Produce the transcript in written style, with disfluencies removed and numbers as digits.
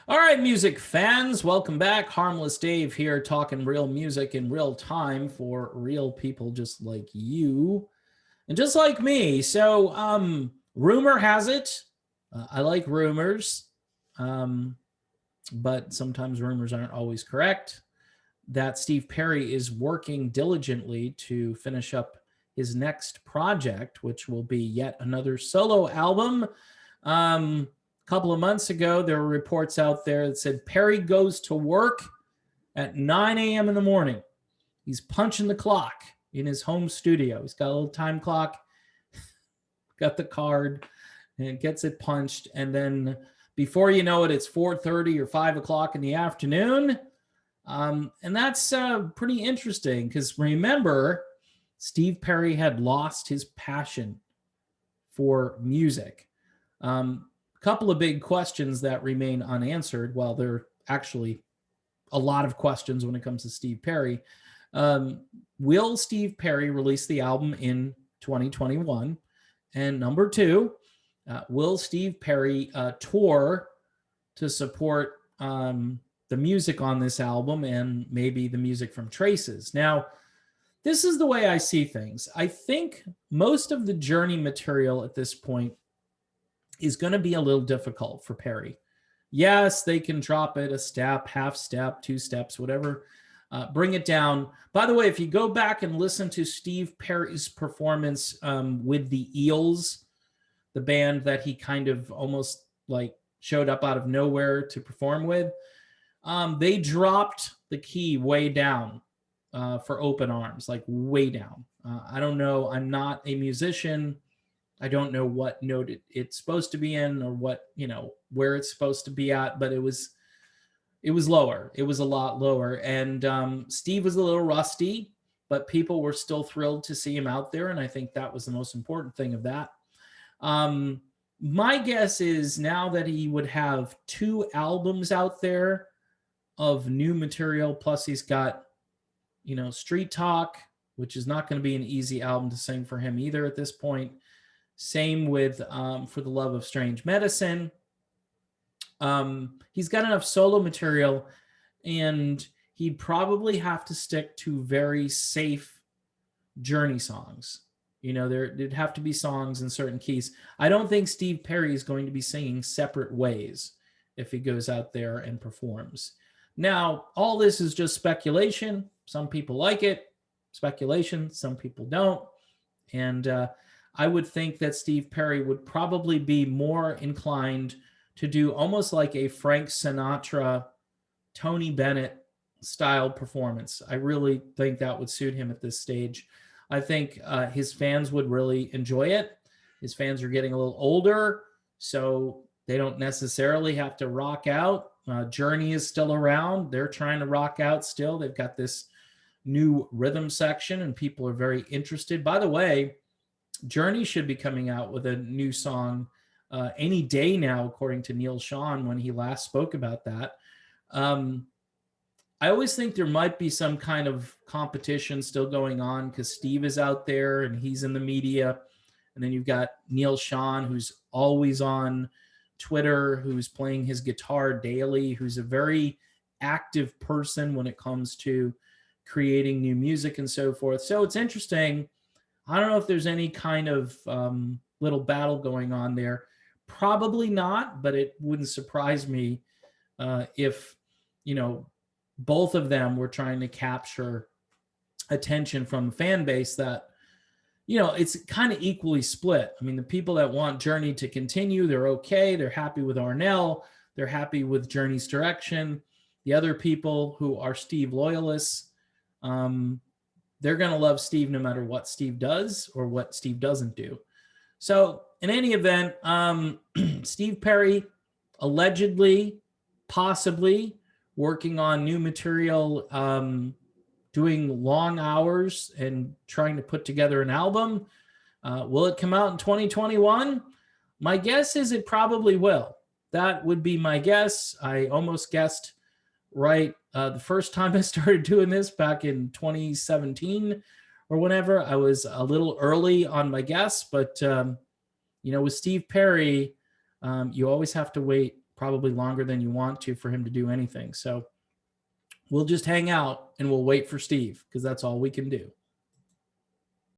All right, music fans, welcome back. Harmless Dave here, talking real music in real time for real people just like you and just like me. Rumor has it, I like rumors, um, but sometimes rumors aren't always correct, that Steve Perry is working diligently to finish up his next project, which will be yet another solo album. A couple of months ago, there were reports out there that said Perry goes to work at 9 a.m. in the morning. He's punching the clock in his home studio. He's got a little time clock, got the card, and gets it punched. And then before you know it, it's 4:30 or 5 o'clock in the afternoon. And that's pretty interesting because remember, Steve Perry had lost his passion for music. A couple of big questions that remain unanswered. Well, there are actually a lot of questions when it comes to Steve Perry. Will Steve Perry release the album in 2021? And number two, will Steve Perry tour to support the music on this album and maybe the music from Traces? Now, this is the way I see things. I think most of the Journey material at this point is going to be a little difficult for Perry. Yes, they can drop it a step, half step, two steps, whatever. Bring it down. By the way, if you go back and listen to Steve Perry's performance with the Eels, the band that he kind of almost like showed up out of nowhere to perform with, they dropped the key way down for Open Arms, like way down. I don't know. I'm not a musician. I don't know what note it's supposed to be in or what, where it's supposed to be at, but it was lower. It was a lot lower. And Steve was a little rusty, but people were still thrilled to see him out there. And I think that was the most important thing of that. My guess is now that he would have 2 albums out there of new material, plus he's got, Street Talk, which is not going to be an easy album to sing for him either at this point. Same with For the Love of Strange Medicine. He's got enough solo material, and he'd probably have to stick to very safe Journey songs. There'd have to be songs in certain keys. I don't think Steve Perry is going to be singing Separate Ways if he goes out there and performs. Now, all this is just speculation. Some people like it. Speculation. Some people don't. And I would think that Steve Perry would probably be more inclined to do almost like a Frank Sinatra, Tony Bennett style performance. I really think that would suit him at this stage. I think his fans would really enjoy it. His fans are getting a little older, so they don't necessarily have to rock out. Journey is still around. They're trying to rock out still. They've got this new rhythm section, and people are very interested. By the way, Journey should be coming out with a new song any day now, according to Neil Schon when he last spoke about that. I always think there might be some kind of competition still going on because Steve is out there and he's in the media. And then you've got Neil Schon, who's always on Twitter, who's playing his guitar daily, who's a very active person when it comes to creating new music and so forth. So it's interesting. I don't know if there's any kind of little battle going on there. Probably not, but it wouldn't surprise me if, both of them were trying to capture attention from a fan base that, it's kind of equally split. I mean, the people that want Journey to continue, they're okay. They're happy with Arnell. They're happy with Journey's direction. The other people who are Steve loyalists, they're going to love Steve no matter what Steve does or what Steve doesn't do. So in any event, Steve Perry allegedly, possibly working on new material, doing long hours and trying to put together an album. Will it come out in 2021? My guess is it probably will. That would be my guess. I almost guessed right the first time I started doing this back in 2017 or whenever. I was a little early on my guess, but with Steve Perry, you always have to wait probably longer than you want to for him to do anything. So we'll just hang out and we'll wait for Steve because that's all we can do.